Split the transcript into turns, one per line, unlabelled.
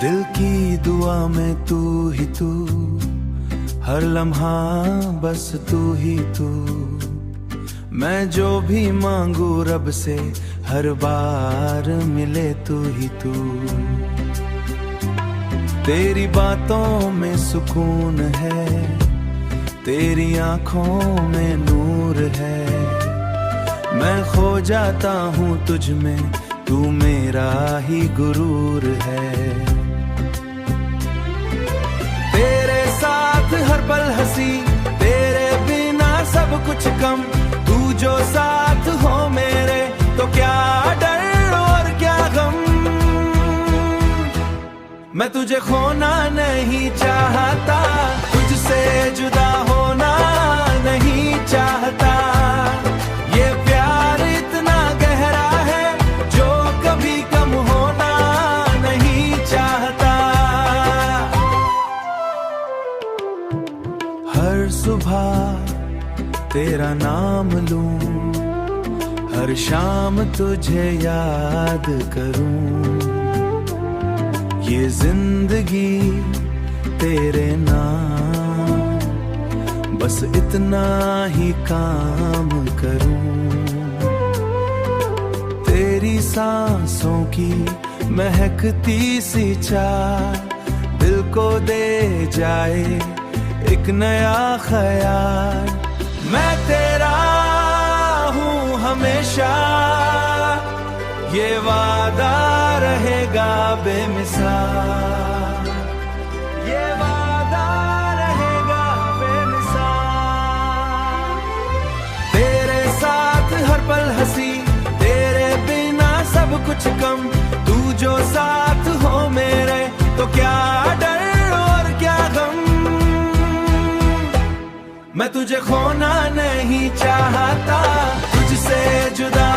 दिल की दुआ में तू ही तू, हर लम्हा बस तू ही तू। मैं जो भी मांगू रब से, हर बार मिले तू ही तू। तेरी बातों में सुकून है, तेरी आंखों में नूर है। मैं खो जाता हूँ तुझ में, तू मेरा ही गुरूर है। तेरे साथ हर पल हंसी, तेरे बिना सब कुछ कम। तू जो साथ हो मेरे, तो क्या डर और क्या गम। मैं तुझे खोना नहीं चाहता, तुझसे जुदा होना नहीं चाहता। ये प्यार इतना गहरा है, जो कभी कम होना नहीं चाहता। हर सुबह तेरा नाम लूं, हर शाम तुझे याद करूं। ये जिंदगी तेरे नाम, बस इतना ही काम करूं। तेरी सांसों की महकती सी चाह, दिल को दे जाए एक नया ख्याल। मैं तेरा हूँ हमेशा, ये वादा रहेगा बेमिसाल। ये वादा रहेगा बेमिसाल। तेरे साथ हर पल हंसी, तेरे बिना सब कुछ कम। तू जो साथ हो मेरे, तो क्या डर और क्या गम। मैं तुझे खोना नहीं चाहता, तुझसे जुदा